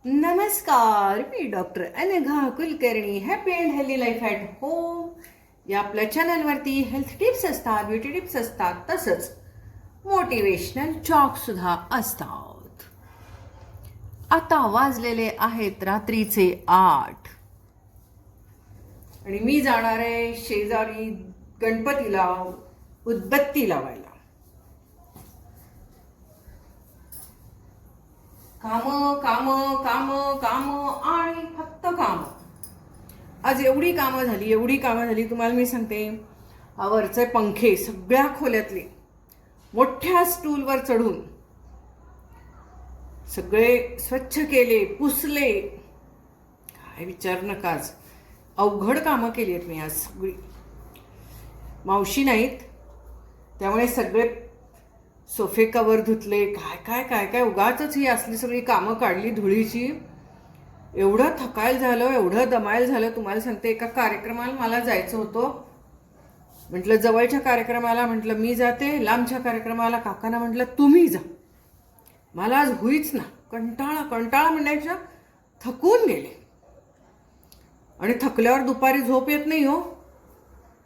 नमस्कार, मी doctor Anagha Kulkarni. Happy and healthy life at home या आपल्या चॅनलवरती हेल्थ टिप्स असतात, ब्युटी टिप्स असतात, तसंच मोटिवेशनल टॉक सुद्धा असतात. आता वाजलेले आहेत रात्रीचे 8 आणि मी जाणार आहे शेजारी गणपतीला उदबत्ती लावायला. काम काम काम काम आणि फक्त काम. आज एवढी कामं झाली तुम्हाला मी सांगते. वरचे पंखे सगळ्या खोल्यातले मोठ्या स्टूलवर चढून सगळे स्वच्छ केले, पुसले. काय विचार नका, आज अवघड कामं केली आहेत मी आज सगळी. मावशी नाहीत त्यामुळे सगळे सोफे कवर धुतले, काय काय काय काय उगाचच ही असली सगळी कामं काढली धुळीची. एवढं थकायला झालं, एवढं दमायला झालं तुम्हाला सांगते. एका कार्यक्रमाला मला जायचं होतं. म्हटलं जवळच्या कार्यक्रमाला म्हटलं मी जाते, लांबच्या कार्यक्रमाला काकांना म्हटलं तुम्ही जा. मला आज होईच ना. कंटाळा म्हणण्यापेक्षा थकून गेले. आणि थकल्यावर दुपारी झोप येत नाही हो.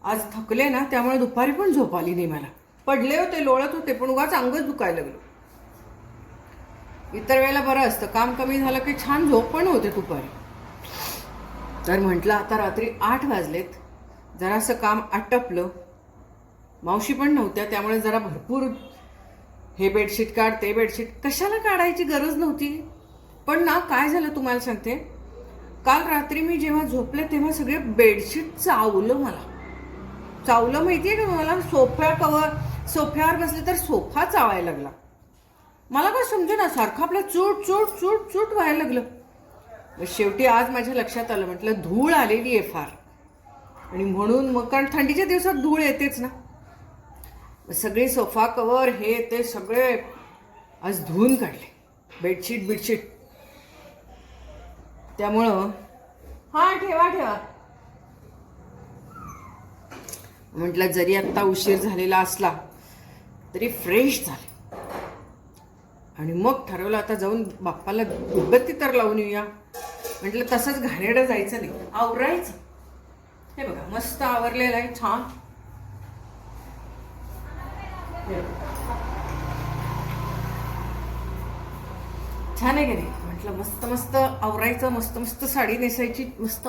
आज थकले ना त्यामुळे दुपारी पण झोप आली नाही मला. पडले होते, लोळत होते, पण उगाच अंगच दुखायला लागलं. इतर वेळेला बरं असतं, काम कमी झालं की छान झोप पण होते दुपारी. तर म्हटलं आता रात्री 8 वाजलेत, जरासं काम आटपलं. मावशी पण नव्हत्या त्यामुळे जरा भरपूर हे बेडशीट काढ, ते बेडशीट. कशाला काढायची गरज नव्हती. पण ना काय झालं तुम्हाला सांगते. काल रात्री मी जेव्हा झोपले तेव्हा सगळे बेडशीट चावलं मला. चावलं माहितीये का मला. सोफ्यावर बसले तर सोफा चावायला लागला. मला काय समजे ना, सारखं आपलं चूट चूट चूट चूट व्हायला लागलं. शेवटी आज माझ्या लक्षात आलं, म्हटलं धूळ आलेली आहे फार. आणि म्हणून मग, कारण थंडीच्या दिवसात धूळ येतेच ना, सगळे सोफा कवर हे ते सगळे आज धुवून काढले, बेडशीट. त्यामुळं हा ठेवा म्हटलं जरी आत्ता उशीर झालेला असला तरी फ्रेश झाले. आणि मग ठरवलं आता जाऊन बाप्पाला उदबत्ती तर लावून येऊया. म्हटलं तसंच घाणेरडं जायचं नाही, आवरायचं. हे बघा मस्त आवरलेलं आहे, छान. छान आहे की नाही. म्हटलं मस्त आवरायचं, मस्त साडी नेसायची, मस्त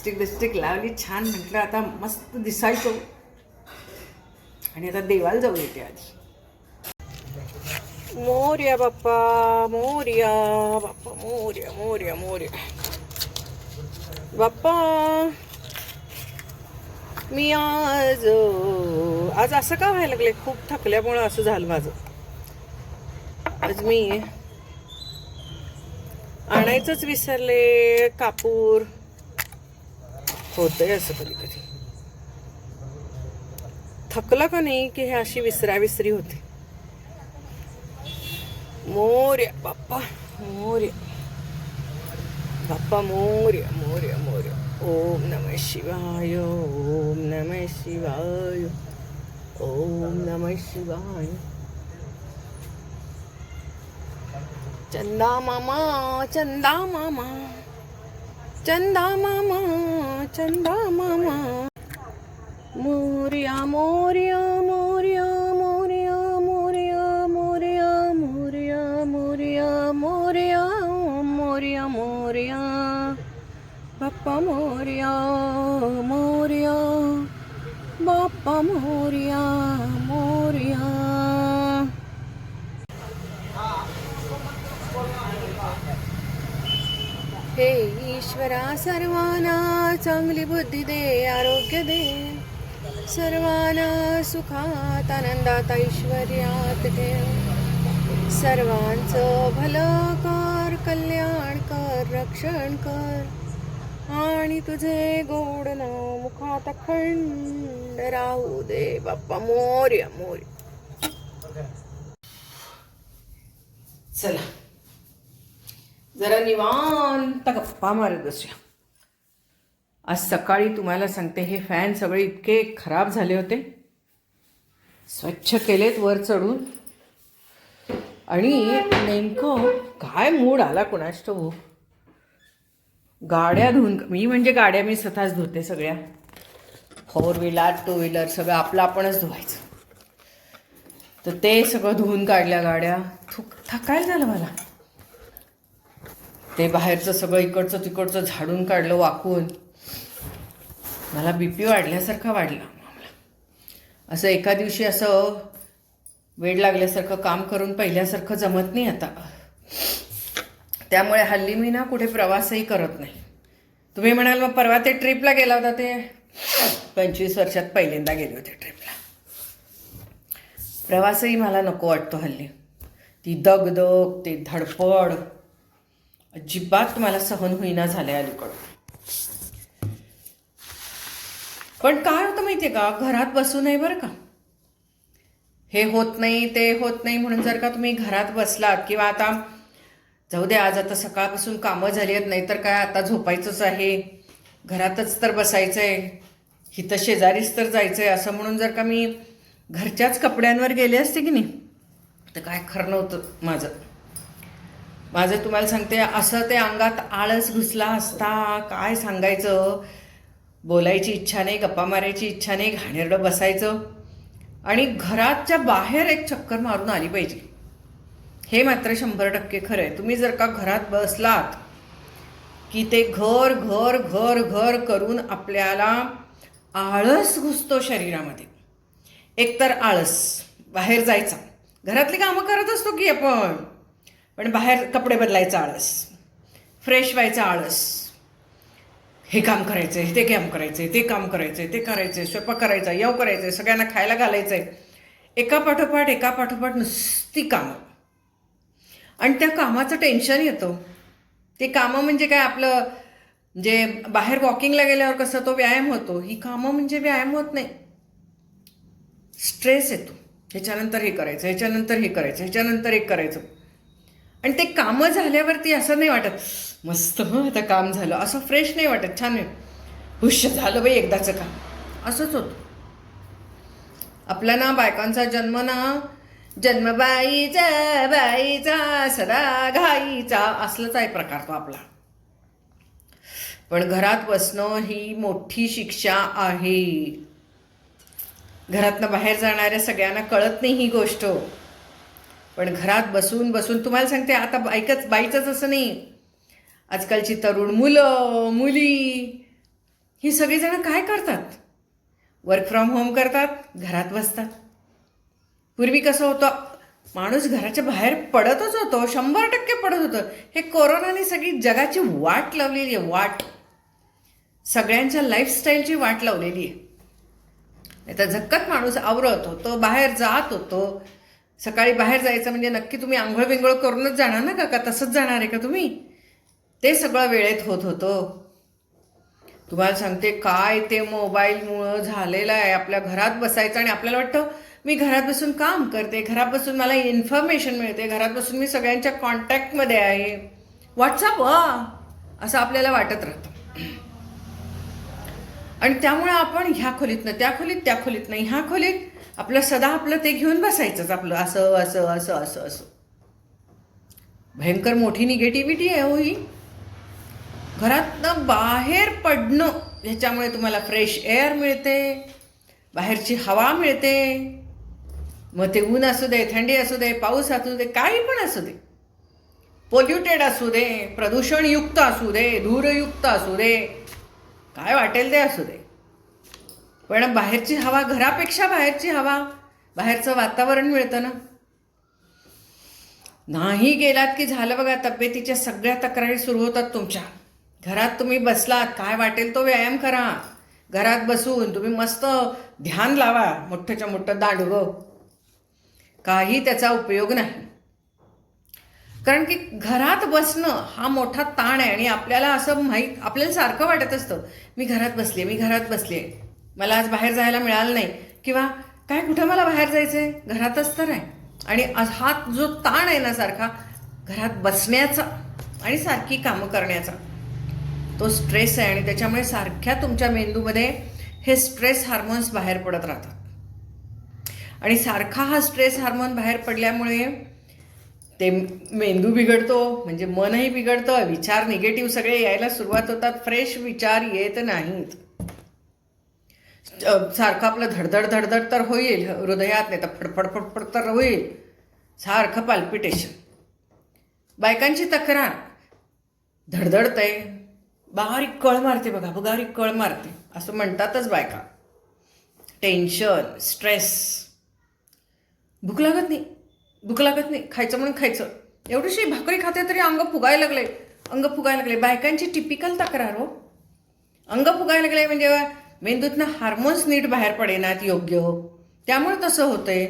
लिपस्टिक लावली छान. म्हटलं आता मस्त दिसायचो. आणि आता देवाला जाऊन येते आधी. मोरया बाप्पा मोरया, बाप्पा मोरया. बाप्पा मी आज असं का व्हायला लागले, खूप थकल्यामुळं असं झालं माझं. आज मी आणायचंच विसरले कापूर. होतंय असं कधी थकलं का नाही की हे अशी विसराविसरी होते. मोरया बाप्पा मोरया, बाप्पा मोरया. ओम नमः शिवाय, ओम नमः शिवाय, ओम नमः शिवाय. चंदा मामा मोरया बाप्पा मोरया बाप्पा मोरया. हे ईश्वरा सर्वांना चांगली बुद्धी दे, आरोग्य दे. सर्वांना सुखात आनंदात ऐश्वर्यात ठेव. सर्वांचं भलं कर, कल्याण कर, रक्षण कर. आणि तुझे गोड नाव मुखात अखंड राहू दे. बाप्पा मोरया. चला जरा निवांत गप्पा मारत बसूया. आज सकाळी तुम्हाला सांगते, हे फॅन सगळे इतके खराब झाले होते, स्वच्छ केलेत वर चढून. आणि नेमकं काय मूड आला कोणास ठाऊक, गाड्या धुवून, मी म्हणजे गाड्या मी स्वतःच धुते सगळ्या, 4 व्हीलर 2 व्हीलर सगळं आपलं आपणच धुवायचं. तर ते सगळं धुवून काढल्या गाड्या, थकायला झालं मला. ते बाहेरचं सगळं इकडचं तिकडचं झाडून काढलं वाकून. मला BP वाढल्यासारखा वाढला. असं एका दिवशी असं वेड लागल्यासारखं काम करून पहिल्यासारखं जमत नाही आता. त्यामुळे हल्ली मी ना कुठे प्रवासही करत नाही. तुम्ही म्हणाल मग परवा ते ट्रिपला गेला होता, ते 25 वर्षात पहिल्यांदा गेले होते ट्रिपला. प्रवासही मला नको वाटतो हल्ली. ती दगदग, ते धडपड अजिबात मला सहन होईना झालंय अलीकडं. पण काय होतं माहिती आहे का, घरात बसू नये बरं का. हे होत नाही ते होत नाही म्हणून जर का तुम्ही घरात बसलात, किंवा आता जाऊ दे आज आता सकाळपासून कामं झाली आहेत, नाही तर काय आता झोपायचंच आहे, घरातच तर बसायचं आहे, हिथं शेजारीच तर जायचं आहे, असं म्हणून जर का मी घरच्याच कपड्यांवर गेले असते की नाही, तर काय खरं नव्हतं माझं तुम्हाला सांगते. असं ते अंगात आळस घुसला असता, काय सांगायचं. बोलायची इच्छा नाही, गप्पा मारायची इच्छा नाही, घाणेरडं बसायचं. आणि घराच्या बाहेर एक चक्कर मारून आली पाहिजे, हे मात्र 100% खरं आहे. तुम्ही जर का घरात बसलात की ते घर घर घर घर करून आपल्याला आळस घुसतो शरीरामध्ये. एकतर आळस, बाहेर जायचा, घरातली कामं करत असतो की आपण, पण बाहेर कपडे बदलायचा आळस, फ्रेश व्हायचा आळस, हे काम करायचं आहे, ते काम करायचं आहे, ते काम करायचं आहे, ते करायचं आहे, स्वयंपाक करायचा, येव करायचं आहे, सगळ्यांना खायला घालायचं आहे, एका पाठोपाठ नुसती कामं. आणि त्या कामाचं टेन्शन येतं. ते कामं म्हणजे काय, आपलं जे बाहेर वॉकिंगला गेल्यावर कसं तो व्यायाम होतो, ही कामं म्हणजे व्यायाम होत नाही, स्ट्रेस येतो. ह्याच्यानंतर हे करायचं, ह्याच्यानंतर हे करायचं, ह्याच्यानंतर एक करायचं. आणि ते कामं झाल्यावरती असं नाही वाटत मस्त आता काम झालं, असं फ्रेश नाही वाटत, छान आहे, हुश झालं बाई एकदाचं काम, असंच होतं. आपला ना बायकांचा जन्म ना, जन्म बाईचा सदा घाईचा, असलंच आहे प्रकार तो आपला. पण घरात बसणं ही मोठी शिक्षा आहे. घरातनं बाहेर जाणाऱ्या सगळ्यांना कळत नाही ही गोष्ट. पण घरात बसून बसून तुम्हाला सांगते, आता बाईचंच असं नाही, आजकालची तरुण मुलं मुली ही सगळीजणं काय करतात, वर्क फ्रॉम होम करतात, घरात बसतात. पूर्वी कसं होतं, माणूस घराच्या बाहेर पडतच होतो, 100% पडत होतं. हे कोरोनाने सगळी जगाची वाट लावलेली आहे, वाट, सगळ्यांच्या लाईफस्टाईलची वाट लावलेली आहे. नाही तर झक्कत माणूस आवरत होतो, बाहेर जात होतो. सकाळी बाहेर जायचं म्हणजे नक्की तुम्ही आंघोळ बिंघोळ करूनच जाणार ना, का तसंच जाणार आहे का तुम्ही, ते सगळं वेळेत होत होतं. तुम्हाला सांगते काय ते मोबाईलमुळं झालेलं आहे. आपल्या घरात बसायचं आणि आपल्याला वाटतं मी घरात बसून काम करते, घरात बसून मला इन्फॉर्मेशन मिळते, घरात बसून मी सगळ्यांच्या कॉन्टॅक्टमध्ये आहे, व्हॉट्सअप असं आपल्याला वाटत राहतं. आणि त्यामुळे आपण ह्या खोलीतनं त्या खोलीत, त्या खोलीतनं ह्या खोलीत, आपलं सदा आपलं ते घेऊन बसायचंच आपलं, असं असं असं असं असं. भयंकर मोठी निगेटिव्हिटी आहे हो ही. घरातनं बाहेर पडणं, ह्याच्यामुळे तुम्हाला फ्रेश एअर मिळते, बाहेरची हवा मिळते. मग ते ऊन असू दे, थंडी असू दे, पाऊस असू दे, काही पण असू दे, पोल्युटेड असू दे, प्रदूषणयुक्त असू दे, धूरयुक्त असू दे, काय वाटेल ते असू दे, पण बाहेरची हवा, घरापेक्षा बाहेरची हवा, बाहेरचं वातावरण मिळतं ना. नाही गेलात की झालं बघा, तब्येतीच्या सगळ्या तक्रारी सुरू होतात तुमच्या. घरात तुम्ही बसलात, काय वाटेल तो व्यायाम करा. घरात बसून तुम्ही मस्त ध्यान लावा, मोठ्याच्या मोठं दांडगं, काही त्याचा उपयोग नाही. कारण की घरात बसणं हा मोठा ताण आहे. आणि आपल्याला असं आपल्याला सारखं वाटत असतं, मी घरात बसले, मी घरात बसले, मला आज बाहेर जायला मिळालं नाही, किंवा काय कुठं मला बाहेर जायचं आहे, घरातच तर आहे. आणि हा जो ताण आहे ना सारखा घरात बसण्याचा आणि सारखी कामं करण्याचा, तो स्ट्रेस आहे. आणि त्याच्यामुळे सारख्या तुमच्या मेंदूमध्ये हे स्ट्रेस हार्मोन्स बाहेर पडत राहतात. आणि सारखा हा स्ट्रेस हार्मोन बाहेर पडल्यामुळे ते मेंदू बिघडतो, म्हणजे मनही बिघडतं, विचार निगेटिव्ह सगळे यायला सुरुवात होतात, फ्रेश विचार येत नाहीत. सारखं आपलं धडधड धडधड तर होईल हृदयात, नाही तर फडफड फडफड तर होईल, सारखं पाल्पिटेशन. बायकांची तक्रार, धडधडतंय, बारीक कळ मारते बघा, बारीक कळ मारते असं म्हणतातच बायका. टेन्शन, स्ट्रेस, भूक लागत नाही, भूक लागत नाही, खायचं म्हणून खायचं, एवढीशी भाकरी खाते तरी अंग फुगायला लागले, अंग फुगायला लागले. बायकांची टिपिकल तक्रार हो, अंग फुगायला लागले म्हणजे मेंदूतनं हार्मोन्स नीट बाहेर पडेनात योग्य, त्यामुळे तसं होतंय.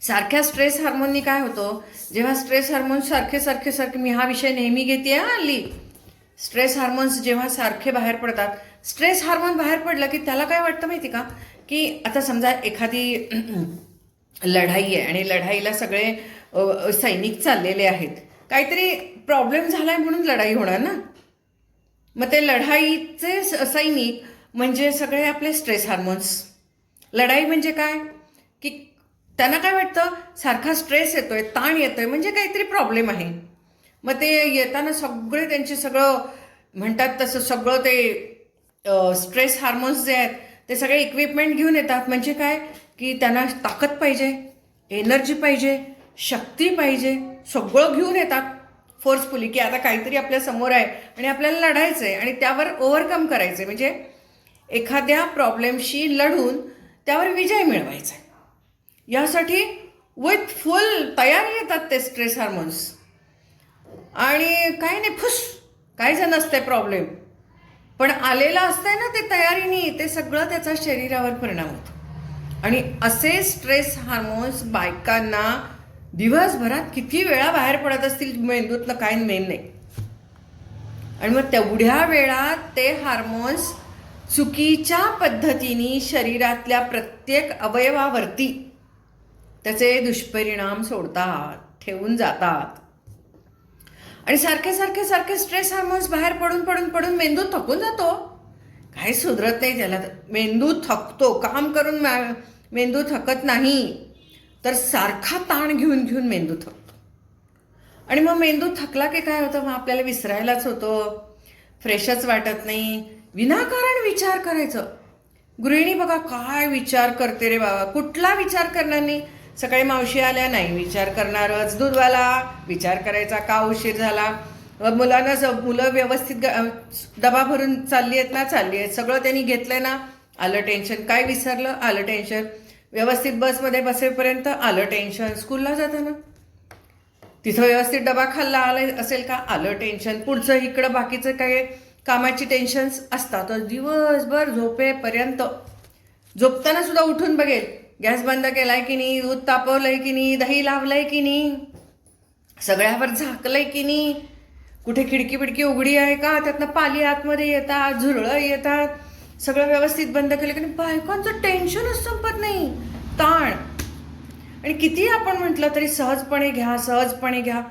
सारख्या स्ट्रेस हार्मोननी काय होतं, जेव्हा स्ट्रेस हार्मोन्स सारखे सारखे सारखे, मी हा विषय नेहमी घेते हल्ली, स्ट्रेस हार्मोन्स जेव्हा सारखे बाहेर पडतात, स्ट्रेस हार्मोन बाहेर पडलं की त्याला काय वाटतं माहिती का, की आता समजा एखादी लढाई आहे आणि लढाईला सगळे सैनिक चाललेले आहेत, काहीतरी प्रॉब्लेम झालाय म्हणून लढाई होणार ना, मग ते लढाईचे सैनिक म्हणजे सगळे आपले स्ट्रेस हार्मोन्स. लढाई म्हणजे काय, की त्यांना काय वाटतं, सारखा स्ट्रेस येतोय, ताण येतोय म्हणजे काहीतरी प्रॉब्लेम आहे. मग ते येताना सगळे त्यांचे सगळं म्हणतात तसं सगळं ते स्ट्रेस हार्मोन्स जे आहेत ते सगळे इक्विपमेंट घेऊन येतात. म्हणजे काय, की त्यांना ताकद पाहिजे, एनर्जी पाहिजे, शक्ती पाहिजे, सगळं घेऊन येतात फोर्सफुली, की आता काहीतरी आपल्या समोर आहे आणि आपल्याला लढायचं आहे आणि त्यावर ओव्हरकम करायचं आहे, म्हणजे एखाद्या प्रॉब्लेमशी लढून त्यावर विजय मिळवायचा आहे. यासाठी विथ फुल तयारी येतात ते स्ट्रेस हार्मोन्स. आणि काय नाही, फुस काय जण असतंय प्रॉब्लेम, पण आलेलं असतंय ना ते तयारीने, ते सगळं त्याचा शरीरावर परिणाम होतो. आणि असे स्ट्रेस हार्मोन्स बायकांना दिवसभरात किती वेळा बाहेर पडत असतील मेंदूतनं, काय मेन नाही. आणि मग तेवढ्या वेळात ते हार्मोन्स चुकीच्या पद्धतीने शरीरातल्या प्रत्येक अवयवावरती त्याचे दुष्परिणाम सोडतात, ठेवून जातात. आणि सारखे सारखे सारखे स्ट्रेस हार्मोन्स बाहेर पडून पडून पडून मेंदू थकून जातो, काही सुधरत नाही त्याला. मेंदू थकतो, काम करून मेंदू थकत नाही, तर सारखा ताण घेऊन घेऊन मेंदू थकतो. आणि मग मेंदू थकला की काय होतं, मग आपल्याला विसरायलाच होतं, फ्रेशच वाटत नाही, विनाकारण विचार करायचं. गृहिणी बघा काय विचार करते रे बाबा, कुठला विचार करणार नाही. सकाळी मावशी आल्या, नाही विचार करणारच, दूधवाला विचार करायचा का उशीर झाला, मुलांना मुलं व्यवस्थित डबा भरून चालली आहेत ना, चालली आहेत, सगळं त्यांनी घेतलंय ना, आलं टेन्शन, काय विसरलं, आलं टेन्शन, व्यवस्थित बसमध्ये बसेपर्यंत आलं टेन्शन, स्कूलला जाताना तिथं व्यवस्थित डबा खाल्ला आलं असेल का, आलं टेन्शन, पुढचं इकडं बाकीचं काय कामाची टेन्शन्स असतातच दिवसभर झोपेपर्यंत. झोपताना सुद्धा उठून बघेल, गॅस बंद केलाय की नाही, दूध तापवलंय की नाही, दही लावलंय की नाही, सगळ्यावर झाकलंय की नाही, कुठे खिडकी बिडकी उघडी आहे का, त्यातनं पाली आतमध्ये येतात, झुरळं येतात, सगळं व्यवस्थित बंद केलं की नाही. बायकांचं टेन्शनच संपत नाही, ताण. आणि किती आपण म्हटलं तरी सहजपणे घ्या, सहजपणे घ्या,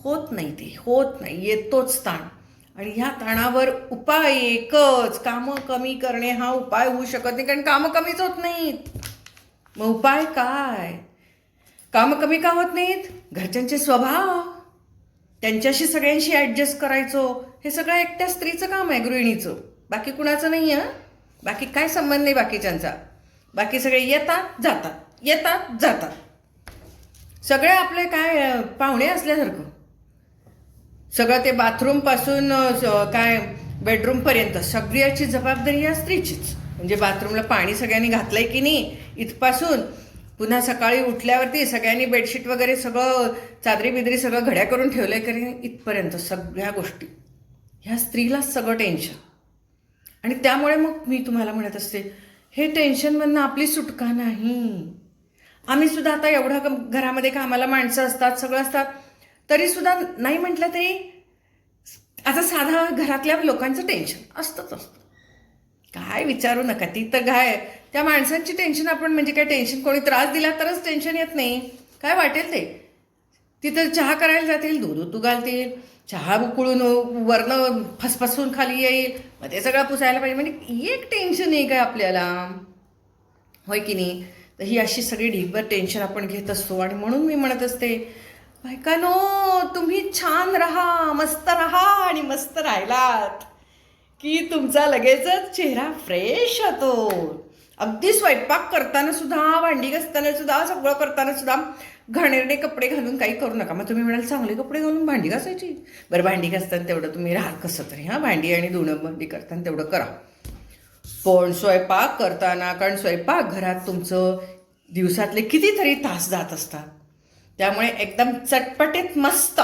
होत नाही, ते होत नाही, येतोच ताण. आणि ह्या ताणावर उपाय एकच, कामं कमी करणे हा उपाय होऊ शकत नाही, कारण कामं कमीच होत नाहीत. मग उपाय काय, कामं कमी का होत नाहीत, घरच्यांचे स्वभाव, त्यांच्याशी सगळ्यांशी ॲडजस्ट करायचो, हे सगळं एकट्या स्त्रीचं काम आहे, गृहिणीचं, बाकी कुणाचं नाही आहे. बाकी काय संबंध नाही बाकीच्यांचा, बाकी सगळे येतात जातात, येतात जातात, सगळे आपले काय पाहुणे असल्यासारखं. सगळं ते बाथरूमपासून काय बेडरूमपर्यंत सगळ्याची जबाबदारी या स्त्रीचीच. म्हणजे बाथरूमला पाणी सगळ्यांनी घातलंय की नाही इथपासून, पुन्हा सकाळी उठल्यावरती सगळ्यांनी बेडशीट वगैरे सगळं चादरी बिदरी सगळं घड्या करून ठेवलंय की नाही, इथपर्यंत सगळ्या गोष्टी ह्या स्त्रीलाच सगळं टेन्शन. आणि त्यामुळे मग मी तुम्हाला म्हणत असते, हे टेन्शनमधनं आपली सुटका नाही. आम्ही सुद्धा आता एवढं घरामध्ये कामाला माणसं असतात, सगळं असतात, तरीसुद्धा नाही म्हटलं तरी आता साधा घरातल्या लोकांचं टेन्शन असतंच असतं, काय विचारू नका. ती तर काय त्या माणसांची टेन्शन, आपण म्हणजे काय टेन्शन, कोणी त्रास दिला तरच टेन्शन येत नाही, काय वाटेल ते. तिथं चहा करायला जातील, दूध उतू घालतील, चहा उकळून वरनं फसफसून खाली येईल, मग ते सगळं पुसायला पाहिजे, म्हणजे एक टेन्शन आहे काय आपल्याला, होय की नाही. तर ही अशी सगळी ढीगभर टेन्शन आपण घेत असतो. आणि म्हणून मी म्हणत असते, बायकांनो, तुम्ही छान राहा, मस्त राहा आणि मस्त राहिलात की तुमचा लगेचच चेहरा फ्रेश होतो. अगदी स्वयंपाक करताना सुद्धा, भांडी घासताना सुद्धा, सगळं करताना सुद्धा घाणेरडे कपडे घालून काही करू नका. मग तुम्ही म्हणाल चांगले कपडे घालून भांडी घासायची. बरं, भांडी घासताना तेवढं तुम्ही राहा कसं तरी, हां, भांडी आणि धुणं भांडी करताना तेवढं करा. पण स्वयंपाक करताना, कारण स्वयंपाकघरात तुमचं दिवसातले कितीतरी तास जात असतात, त्यामुळे एकदम चटपटीत मस्त.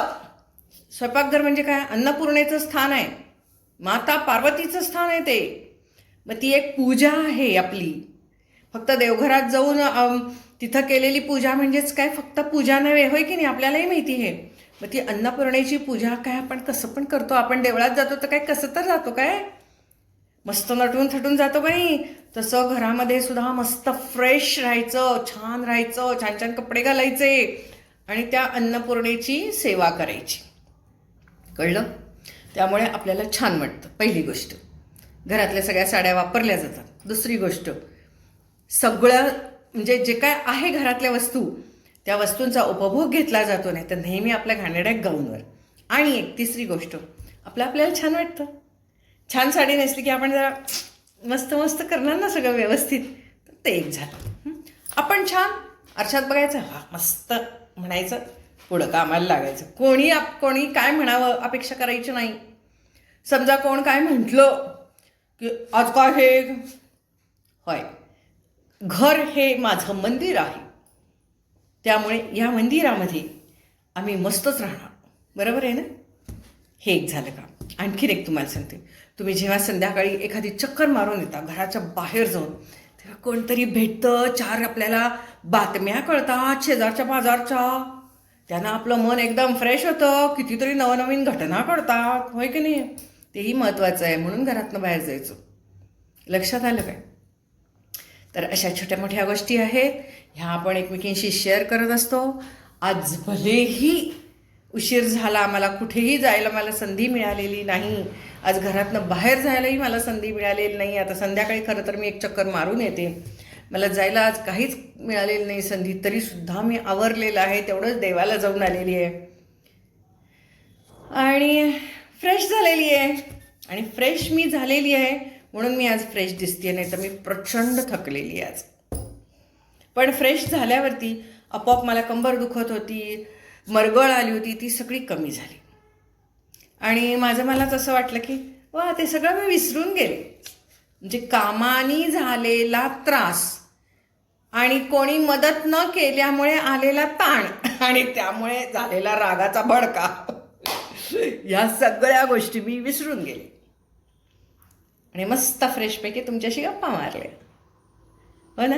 स्वयंपाकघर म्हणजे काय? अन्नपूर्णेचं स्थान आहे, माता पार्वतीचं स्थान आहे ते. मग ती एक पूजा आहे आपली. फक्त देवघरात जाऊन तिथं केलेली पूजा म्हणजेच काय फक्त पूजा नव्हे, होय की नाही? आपल्यालाही माहिती आहे. मग ती अन्नपूर्णेची पूजा काय आपण कसं पण करतो. आपण देवळात जातो तर काय कसं तर जातो काय? मस्त नटून थटून जातो का नाही? तसं घरामध्ये सुद्धा मस्त फ्रेश राहायचं, छान राहायचं, छान छान कपडे घालायचे आणि त्या अन्नपूर्णेची सेवा करायची. कळलं? त्यामुळे आपल्याला छान वाटतं. पहिली गोष्ट, घरातल्या सगळ्या साड्या वापरल्या जातात. दुसरी गोष्ट, सगळं म्हणजे जे काय आहे घरातल्या वस्तू, त्या वस्तूंचा उपभोग घेतला जातो, नाही तर नेहमी आपल्या घाणेरड्या गाऊनवर. आणि एक तिसरी गोष्ट, आपल्याला छान वाटतं. छान साडी नेसली की आपण जरा मस्त मस्त करणार ना सगळं व्यवस्थित. तर ते एक झालं. आपण छान आरशात बघायचं, हा मस्त म्हणायचं, पुढं कामाला लागायचं. कोणी काय म्हणावं अपेक्षा करायची नाही. समजा कोण काय म्हटलं की आज काय हे, होय, घर हे माझं मंदिर आहे, त्यामुळे या मंदिरामध्ये आम्ही मस्तच राहणार. बरोबर आहे ना? हे एक झालं का? आणखीन एक तुम्हाला सांगते. तुम्ही जेव्हा संध्याकाळी एखादी चक्कर मारून येता घराच्या बाहेर जाऊन, तेव्हा कोणतरी भेटतं, चार आपल्याला बातम्या कळतात शेजारच्या बाजारच्या, त्यांना आपलं मन एकदम फ्रेश होतं, कितीतरी नवनवीन घटना घडतात, होय की नाही? तेही महत्त्वाचं आहे. म्हणून घरातनं बाहेर जायचं. लक्षात आलं काय? तर अशा छोट्या मोठ्या गोष्टी आहेत, ह्या आपण एकमेकींशी शेअर करत असतो. आज भलेही उशीर झाला, आम्हाला कुठेही जायला मला संधी मिळालेली नाही, आज घरातनं बाहेर जायलाही मला संधी मिळालेली नाही. आता संध्याकाळी खरं तर मी एक चक्कर मारून येते, मला जायला आज काहीच मिळालेलं नाही संधी, तरीसुद्धा मी आवरलेलं आहे, तेवढंच देवाला जाऊन आलेली आहे आणि फ्रेश झालेली आहे. आणि फ्रेश मी झालेली आहे म्हणून मी आज फ्रेश दिसते, नाही तर मी प्रचंड थकलेली आहे आज. पण फ्रेश झाल्यावरती आपोआप मला कंबर दुखत होती, मरगळ आली होती, ती सगळी कमी झाली. आणि मलाच असं वाटलं की वा, ते सगळं मी विसरून गेले. म्हणजे कामानी झालेला त्रास आणि कोणी मदत न केल्यामुळे आलेला ताण आणि त्यामुळे झालेला रागाचा भडका, या सगळ्या गोष्टी मी विसरून गेले आणि मस्त फ्रेशपैकी तुमच्याशी गप्पा मारल्या. हो ना?